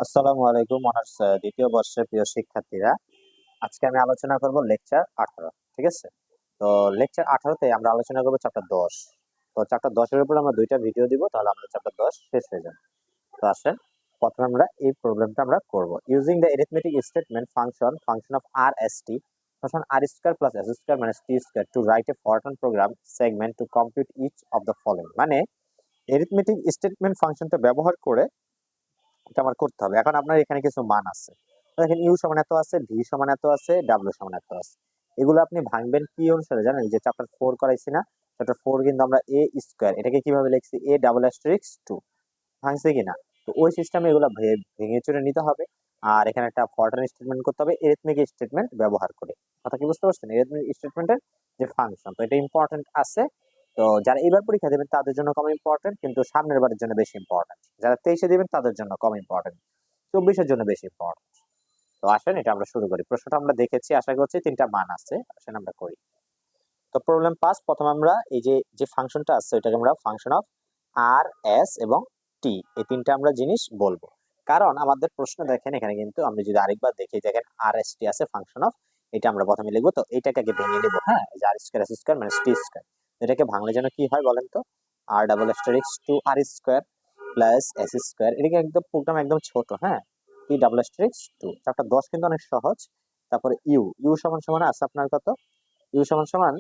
আসসালামু আলাইকুম অনার্স দ্বিতীয় বর্ষের প্রিয় শিক্ষার্থীরা। আজকে আমি আলোচনা করব লেকচার 18। ঠিক আছে? তো লেকচার 18তে আমরা আলোচনা করব চ্যাপ্টার 10। তো চ্যাপ্টার 10 এর উপর আমরা দুইটা ভিডিও দিব, তাহলে আমাদের চ্যাপ্টার 10 শেষ হয়ে যাবে। তো আসেন প্রথমে আমরা এই প্রবলেমটা আমরা করব। Using the arithmetic statement function of R S T function R square plus S square minus T square to write a FORTRAN program segment to compute each of the following. মানে অ্যারিথমেটিক স্টেটমেন্ট ফাংশনটা ব্যবহার করে এটা আমার করতে হবে। এখন আপনার এখানে কিছু মান আছে, দেখেন ইউ সমান এত আছে, ভি সমান এত আছে, ডাব্লিউ সমান এত আছে। এগুলো আপনি ভাঙবেন কি অনুসারে জানেন? যে চ্যাপ্টার 4 করাইছি না, চ্যাপ্টার 4 কিন্তু আমরা এ স্কয়ার এটাকে কিভাবে লিখছি, এ ডাবল অ্যাস্টেরিক্স 2 ভাঙছে কিনা। তো ওই সিস্টেমে এগুলো ভেঙে চুরে নিতে হবে। আর এখানে একটা ফরট্রান স্টেটমেন্ট করতে হবে এরিথমেটিক স্টেটমেন্ট ব্যবহার করে। কথা কি বুঝতে পারছেন? এরিথমেটিক স্টেটমেন্টের যে ফাংশন, তো এটা ইম্পর্টেন্ট আছে। তো যারা এবার পরীক্ষা দেবেন তাদের জন্য কম ইম্পর্টেন্ট, কিন্তু সামনের বারের জন্য বেশি ইম্পর্টেন্ট। যারা 23-এ দিবেন তাদের জন্য কম ইম্পর্টেন্ট, 24-এর জন্য বেশি ইম্পর্টেন্ট। তো আসেন এটা আমরা শুরু করি। প্রশ্নটা আমরা দেখেছি, আশা করছি তিনটা মান আছে। আসেন আমরা করি। তো প্রবলেম 5, প্রথমে আমরা এই যে ফাংশনটা আছে ওইটাকে আমরা ফাংশন অফ আর এস এবং টি, এই তিনটা আমরা জিনিস বলবো। কারণ আমাদের প্রশ্ন দেখেন এখানে কিন্তু আমরা যদি আরেকবার দেখি, দেখেন আর এস টি আছে ফাংশন অফ, এটা আমরা প্রথমে লিখবো। তো এইটাকে আগে ভেঙে নেবো। হ্যাঁ, এই যে আর square S square minus T square, এটাকে ভাঙলে যেন কি হয় বলেন তো? আর ডাবল অ্যাস্টেরিক্স 2 আর স্কয়ার প্লাস এস স্কয়ার। এটাকে একদম প্রোগ্রাম একদম ছোট। হ্যাঁ, টি ডাবল অ্যাস্টেরিক্স 2। চ্যাপ্টার 10 কিন্তু অনেক সহজ। তারপরে ইউ ইউ সমান সমান আছে আপনার কত? ইউ সমান সমান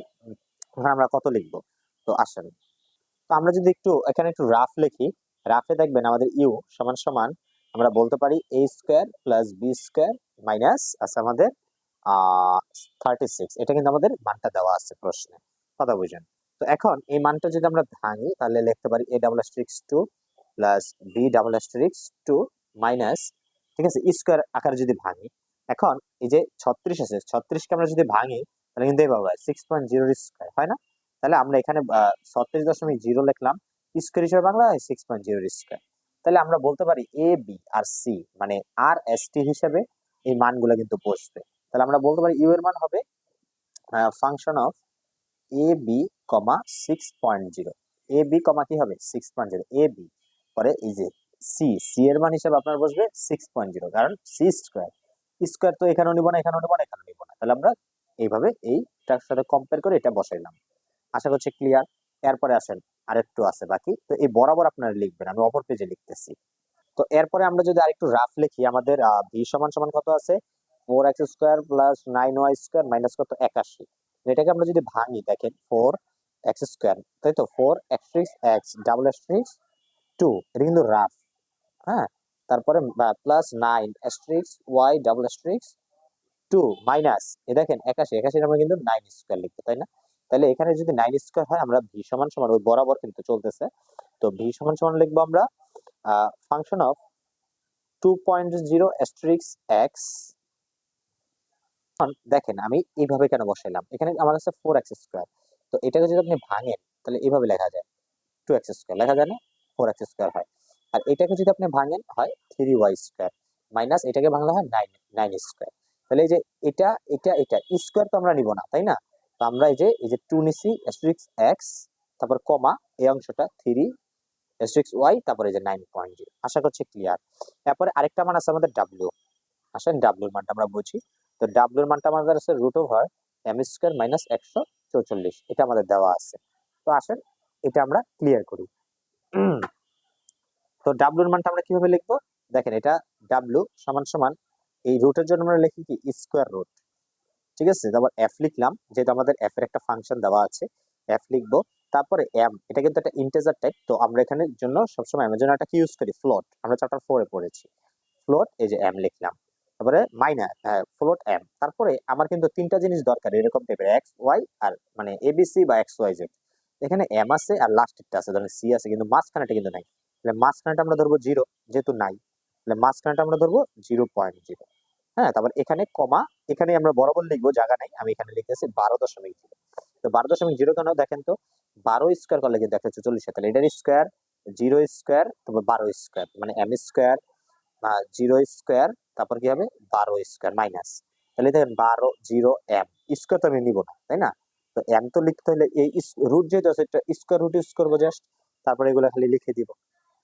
ওখানে আমরা কত লিখবো? তো আসেন, তো আমরা যদি একটু এখানে একটু রাফ লিখি, রাফে দেখবেন আমাদের ইউ সমান সমান আমরা বলতে পারি A square plus B square minus আছে আমাদের 36। এটা কিন্তু আমাদের মানটা দেওয়া আছে প্রশ্নে, কথা বুঝেন। তো এখন এই মানটা যদি আমরা ভাঙি তাহলে লিখতে পারি A double asterisk 2 plus B double asterisk 2 minus, ঠিক আছে, স্কয়ার আকারে যদি ভাঙি। এখন এই যে 36 আছে, 36কে আমরা যদি ভাঙি তাহলে কিন্তু এইভাবে হয় 6.0 স্কয়ার, হয় না? তাহলে আমরা এখানে 36.0 লিখলাম, স্কয়ার হিসেবে বাংলা হয় 6.0 স্কয়ার। তাহলে আমরা বলতে পারি এ বি আর সি মানে আর এস টি হিসেবে এই মানগুলো কিন্তু বসবে। তাহলে আমরা বলতে পারি ইউ এর মান হবে function of A B comma 6.0। A B comma কি হবে 6.0, এ বি পরে এই যে সি, সি এর মান হিসেবে আপনার বসবে 6.0, কারণ সি স্কয়ার, স্কয়ার তো এখানেও নিব না, এখানেও নিব না, এখানেও নিব না। তাহলে আমরা এইভাবে এইটার সাথে কম্পেয়ার করে এটা বসাইলাম। আশা করছি ক্লিয়ার। এরপরে আসেন আরেকটু আছে বাকি, তো এই বরাবর আপনারা লিখবেন, আমি অপর পেজে লিখতেছি। তো এরপরে আমরা যদি আরেকটু রাফ লিখি, আমাদের ভি সমান সমান কত আছে? 4x² প্লাস 9y² মাইনাস কত 81। এটাকে আমরা যদি ভাঙি দেখেন 4x², তাই তো 4x ডাবল অ্যাস্টেরিক্স 2, এটা কিন্তু রাফ। হ্যাঁ, তারপরে plus 9*y double asterisk 2 minus এ দেখেন 81, 81 আমরা কিন্তু 9² লিখবো, তাই না? তাহলে এখানে যদি 9² হয় আমরা ভি সমান সমান ওই বরাবর কিন্তু চলতেছে, তো ভি সমান সমান লিখবো আমরা ফাংশন অফ 2.0 অ্যাস্টেরিক্স এক্স। দেখেন আমি এইভাবে কেন বসাইলাম, এখানে আমার কাছে 4x², তো এটাকে যদি আপনি ভাঙেন তাহলে এইভাবে লেখা যায় 2x² লেখা যায় না, 4x² হয়। আর এটাকে যদি আপনি ভাঙেন হয় 3y² মাইনাস এটাকে ভাঙলে হয় 9 তাহলে এই যে এটা এটা এটা স্কয়ার তো আমরা নিব না, তাই না? তো আমরা এই যে 2 নিছি অ্যাস্টেরিক্স এক্স, তারপর কমা এই অংশটা 3 অ্যাস্টেরিক্স ওয়াই, তারপরে এই যে 9.0। আশা করছি ক্লিয়ার। তারপরে আরেকটা মান আছে আমাদের ডাব্লিউ। আসেন ডাব্লিউর মানটা আমরা বুঝি। তো ডাব্লিউর মানটা আমাদের আছে √m² মাইনাস 144, এটা আমাদের দেওয়া আছে। তো আসেন এটা আমরা ক্লিয়ার করি। তো ডাব্লিউর মানটা আমরা কিভাবে লিখবো? দেখেন এটা ডাব্লিউ সমান সমান এই রুটের জন্য আমরা লিখি কি স্কয়ার রুট, ঠিক আছে। তারপর এফ লিখলাম, যেহেতু আমাদের এফ এর একটা ফাংশন দেওয়া আছে, এফ লিখবো। তারপরে এম, এটা কিন্তু একটা ইন্টিজার টাইপ, তো আমরা এখানে জন্য সবসময় এম এর জন্য একটা কি ইউজ করি, ফ্লোট। আমরা চ্যাপ্টার 4 এ পড়েছি ফ্লোট, এই যে এম লিখলাম। তারপরে মাইনাস ফ্লোট এম। তারপরে আমার কিন্তু তিনটা জিনিস দরকার এরকম টাইপের, এক্স ওয়াই আর মানে এবিসি বা এক্স ওয়াই জেড। এখানে এম আছে আর লাস্টেরটা আছে, ধরেন সি আছে, কিন্তু মাঝখানেটা কিন্তু নাই। তাহলে মাঝখানেটা আমরা ধরবো 0, যেহেতু নাই। তাহলে মাঝখানেটা আমরা ধরবো 0.0। হ্যাঁ, তারপর এখানে কমা, এখানে আমরা বরাবর লিখবো, জায়গা নাই, আমি এখানে লিখতেছি 12.0। তো 12.0 কেন দেখেন তো, 12² করলে কিন্তু 144 হয়। তাহলে এটার স্কোয়ার 0², তারপর 12² মানে m² 0², তারপর কি হবে 12² মাইনাস, তাহলে দেখেন 12 0 m স্কোয়ার তো আমি নিব না, তাই না? তো এম তো লিখতে হলে এই রুট যেহেতু আছে এটা স্কোয়ার রুট ইউজ করবো জাস্ট, তারপরে এগুলো খালি লিখে দিব।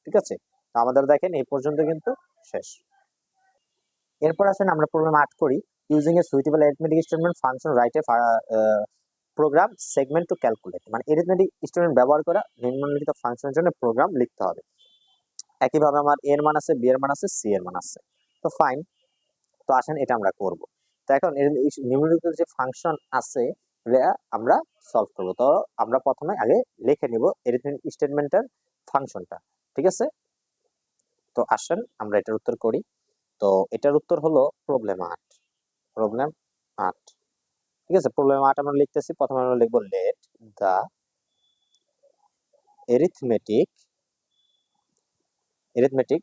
ঠিক আছে, তো আমাদের দেখেন এই পর্যন্ত কিন্তু শেষ। এরপর আসেন আমরা প্রবলেম 8 করি। Using a suitable arithmetic statement function write a program segment to calculate, মানে অ্যারিথমেটিক স্টেটমেন্ট ব্যবহার করা নিম্নলিখিত ফাংশনের জন্য প্রোগ্রাম লিখতে হবে। একইভাবে আমার এ এর মান আছে, বি এর মান আছে, সি এর মান আছে। তো ফাইন, তো আসেন এটা আমরা করব। তো এখন নিম্নলিখিত যে ফাংশন আছে আমরা সলভ করব। তো আমরা প্রথমে আগে লিখে নিব অ্যারিথমেটিক স্টেটমেন্টের ফাংশনটা, ঠিক আছে? তো আসেন আমরা এটার উত্তর করি। তো এটার উত্তর হলো প্রবলেম 8। প্রবলেম 8, ঠিক আছে? প্রবলেম 8 আমরা লিখতেছি। প্রথমে আমরা লিখব লেট দা অ্যারিথমেটিক,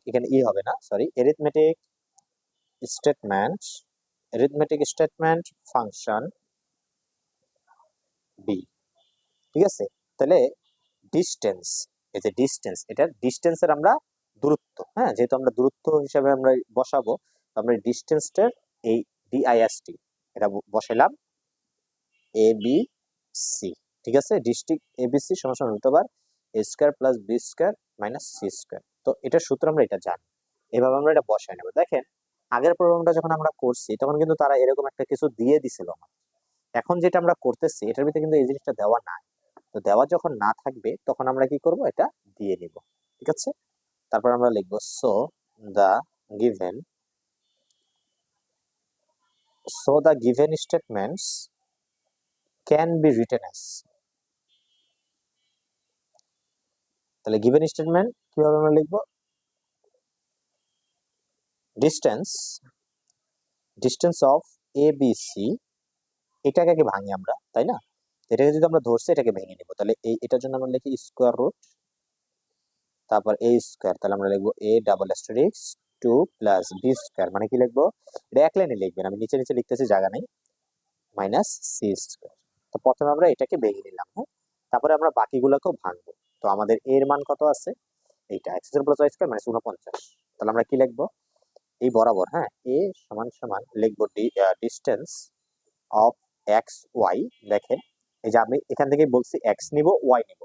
এখানে ই হবে না, sorry, arithmetic statement function B, ঠিক আছে? তাহলে ডিস্টেন্স, এই যে ডিস্টেন্স, এটা ডিস্টেন্সের আমরা দূরত্ব, হ্যাঁ, যেহেতু আমরা দূরত্ব হিসাবে আমরা বসাবো, আমরা ডিস্টেন্সটার এই ডিআইএসটি এটা বসাইলাম এ বি সি, ঠিক আছে? ডিস্ট্রিক্ট এবিসি সমান √ A square plus B square minus C square. তো এটার সূত্র আমরা এটা জানি, এভাবে আমরা এটা বসাই নেব। দেখেন আগের প্রবলেমটা যখন আমরা করছি তখন কিন্তু তারা এরকম একটা কিছু দিয়ে দিছিল। এখন যেটা আমরা করতেছি এটার ভিতরে কিন্তু এই জিনিসটা দেওয়া নাই। তো দেওয়া যখন না থাকবে তখন আমরা কি করব, এটা দিয়ে নিব, ঠিক আছে? তারপর আমরা লিখব so the given statements can be written as. তাহলে গিভেন স্টেটমেন্ট কিভাবে আমরা লিখব, distance of A B C, এটাকে আগে ভাঙি আমরা, তাই না? এটাকে যদি আমরা ধরছি এটাকে ভেঙে নিব। তাহলে এটার জন্য আমরা লিখি স্কয়ার রুট, তারপর এ স্কয়ার, তাহলে আমরা লিখবো A double asterisk 2 plus B square, মানে কি লিখবো, এটা এক লাইনে লিখবেন, আমি নিচে নিচে লিখতেছি জায়গা নেই, মাইনাস সি স্কয়ার। তো প্রথমে আমরা এটাকে ভেঙে নিলাম, হ্যাঁ, তারপরে আমরা বাকিগুলোকেও ভাঙবো। তো আমাদের এর মান কত আছে, এইটা x plus y square minus 49। তাহলে আমরা কি লিখবো, এই বরাবর, হ্যাঁ, এ সমান সমান লিখবো ডিস্টেন্স অফ এক্স ওয়াই। দেখেন এই যে আমি এখান থেকে বলছি এক্স নিব, ওয়াই নিব,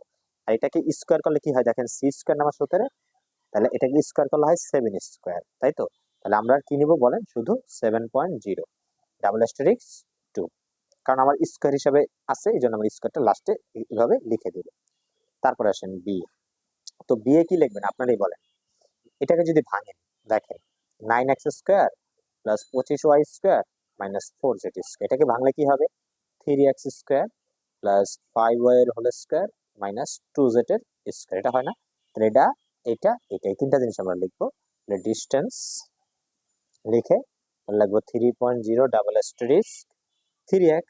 আর এটাকে স্কয়ার করলে কি হয় দেখেন, সি স্কয়ার নামার সূত্রে, তাহলে এটাকে স্কয়ার করলে হয় 7 স্কয়ার, তাই তো? তাহলে আমরা কি নিব বলেন, শুধু 7.0 ডাবল অ্যাস্টেরিক্স 2, কারণ আমার স্কয়ার হিসাবে আছে এই জন্য আমরা স্কয়ারটা লাস্টে এইভাবে লিখে দিব। তারপরে আসেন বি। তো বি এ কি লিখবেন আপনারাই বলেন। এটাকে যদি ভাঙেন দেখেন 9x square plus 25y square minus 4z square, এটাকে ভাঙলে কি হবে, 3x স্কয়ার প্লাস 5y এর হোল স্কয়ার মাইনাস 2z এর স্কয়ার, এটা হয় না? তাহলে এই তিনটা জিনিস আমরা লিখবো। ডিস্টেন্স লিখে লিখবো 3.0 ডাবল অ্যাস্টেরিস্ক 3x,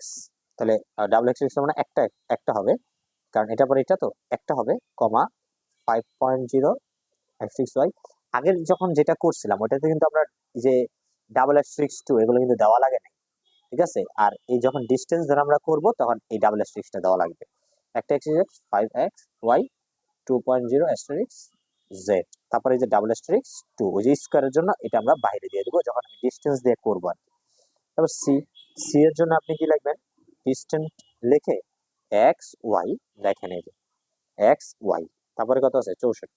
তাহলে ডাবল অ্যাস্টেরিস্ক মানে একটা একটা হবে, কারণ এটা পরে এটা তো একটা হবে, কমা 5.0 x6y। আগের যখন যেটা করছিলাম ওটাতে কিন্তু আমরা যে ডাবল অ্যাস্টেরিস্ক 2 এগুলো কিন্তু দেওয়া লাগে না, ঠিক আছে? আর এই যখন ডিস্টেন্স ধরে আমরা করব তখন এই ডাবল অ্যাস্টেরিস্কটা দেওয়া লাগবে। একটা x 5x y 2.0 Asterix z, তারপরে এই যে ডাবল অ্যাস্টেরিক্স 2, ওই যে স্কয়ারের জন্য এটা আমরা বাইরে দিয়ে দেবো যখন আমি ডিসটেন্স দিয়ে করব আর কি। তারপর সি এর জন্য আপনি কি লিখবেন, ডিসটেন্স লিখে এক্স ওয়াই, দেখেন এই যে এক্স ওয়াই, তারপরে কত আছে 64,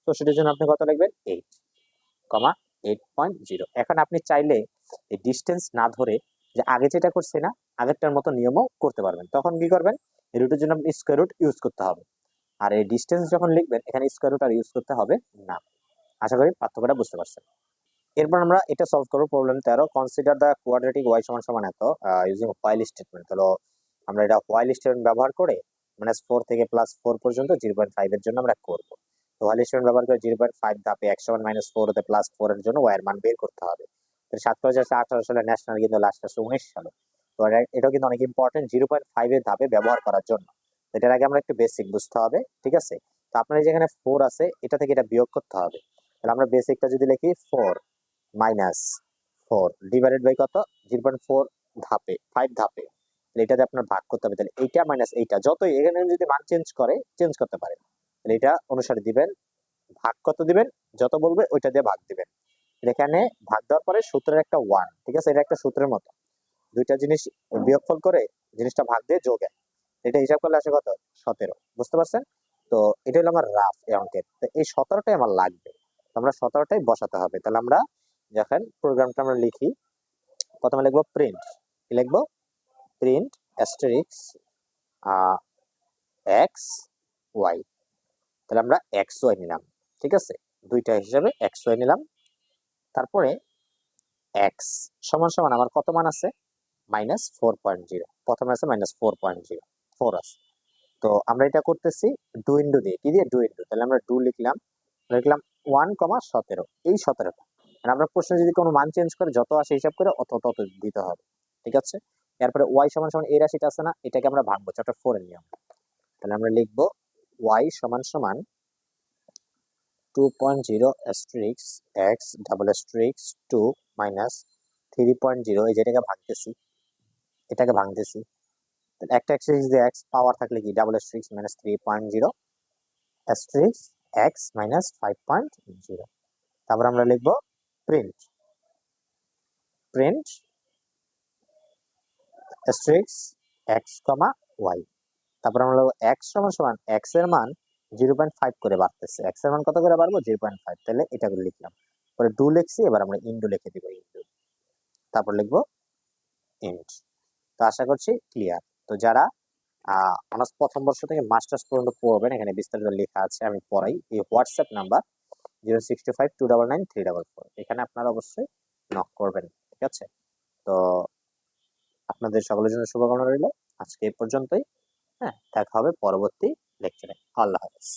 64 জন্য আপনি কত লিখবেন 8.0। এখন আপনি চাইলে এই ডিসটেন্স না ধরে যে আগে যেটা করছে না আগেরটার মতো নিয়মও করতে পারবেন। তখন কি করবেন, এই রুটের জন্য আপনি স্কয়ার রুট ইউজ করতে হবে, আর এই ডিসটেন্স যখন লিখবেন এখানে স্কয়ার রুট আর ইউজ করতে হবে না। আশা করি পার্থক্যটা বুঝতে পারছেন। এরপর আমরা এটা সলভ করব। Problem 13, consider the quadratic y সমান সমান এত ইউজিং হোয়াইল স্টেটমেন্ট। তাহলে আমরা এটা হোয়াইল স্টেটমেন্ট ব্যবহার করে -4 থেকে +4 পর্যন্ত 0.5 এর জন্য আমরা করব। তো হোয়াইল স্টেটমেন্ট ব্যবহার করে 0.5 ধাপে x সমান -4 হতে +4 এর জন্য y এর মান বের করতে হবে। তো 7/18 সালে ন্যাশনাল, কিন্তু লাস্ট আসছে 19 সালে। তো এটাও কিন্তু অনেক ইম্পর্টেন্ট 0.5 এর ধাপে ব্যবহার করার জন্য। এটার আগে আমরা একটু বেসিক বুঝতে হবে, ঠিক আছে? তো আপনার যেখানে 4 আছে এটা থেকে এটা বিয়োগ করতে হবে। তাহলে আমরা বেসিকটা যদি লিখি 4 -4 ডিভাইডেড বাই কত, 0.4 ধাপে 5 ধাপে, এটাতে আপনার ভাগ করতে হবে। তাহলে এইটা মাইনাস এইটা, যতই এখানে যদি মান চেঞ্জ করতে পারে, তাহলে এটা অনুসারে দিবেন, ভাগ কত দিবেন, যত বলবে ওইটা দিয়ে ভাগ দিবেন। এখানে ভাগ দেওয়ার পরে সূত্রের একটা 1, ঠিক আছে? এটা একটা সূত্রের মতো, দুইটা জিনিস বিয়োগফল করে জিনিসটা ভাগ দিয়ে যোগ, এটা হিসাব করলে আসে কত, 17। বুঝতে পারছেন? তো এটা হলো আমার রাফ এই অঙ্কের। তো এই 17টাই আমার লাগবে, আমরা 17টাই বসাতে হবে। তাহলে আমরা যখন প্রোগ্রামটা আমরা লিখি, প্রথমে লিখবো প্রিন্ট, কি লিখবো? Print asterisk X Y. তাহলে আমরা এক্স ওয়াই নিলাম, ঠিক আছে, দুইটা হিসাবে এক্স ওয়াই নিলাম। তারপরে এক্স সমান সমান আমার কত মান আছে? -4.0। প্রথমে আছে -4.0, 4 আছে। তো আমরা এটা করতেছি ডু ইন্টু দিয়ে, কি দিয়ে? Do into. তাহলে আমরা ডু লিখলাম, লিখলাম 1,17, এই 17টা। আমরা প্রশ্নে যদি কোনো মান চেঞ্জ করে যত আসে হিসাব করে অত তত দিতে হবে, ঠিক আছে। এরপরে ওয়াই সমান সমান এই রাশিটা আছে না, এটাকে আমরা ভাঙবো চ্যাপ্টার 4 এর নিয়ম। তাহলে আমরা লিখবো ওয়াই সমান সমান 2.0 asterisk x double asterisk 2 minus 3.0, এই যেটাকে ভাঙতেছি, এটাকে ভাঙতেছি। একটা এক্সট্রিক্স দিয়ে এক্স পাওয়ার থাকলে কি ডাবল এস্ট্রিক্স মাইনাস 3.0 এস্ট্রিক্স এক্স মাইনাস 5.0। তারপর আমরা লিখবো প্রিন্ট, প্রিন্ট এস্ট্রিক্স এক্স কমা ওয়াই। তারপর আমরা লিখবো এক্স সমান সমান এক্স এর মান 0.5 করে বাড়তেছে, এক্স এর মান কত করে বাড়বো? 0.5। তাহলে এটা করে লিখলাম, পরে ডু লিখছি, এবার আমরা ইন্ডু লিখে দিব, ইন্ডু। তারপর লিখবো ইন্ট। তো আশা করছি ক্লিয়ার। তো যারা অনার্স প্রথম বর্ষ থেকে মাস্টার্স পর্যন্ত পড়বেন, এখানে বিস্তারিত লেখা আছে, আমি পড়াই। এই হোয়াটসঅ্যাপ নাম্বার 065299344, এখানে আপনারা অবশ্যই নক করবেন, ঠিক আছে। তো আপনাদের সকলের জন্য শুভকামনা রইল। আজকে এই পর্যন্তই। হ্যাঁ, দেখা হবে পরবর্তী লেকচারে। আল্লাহ হাফেজ।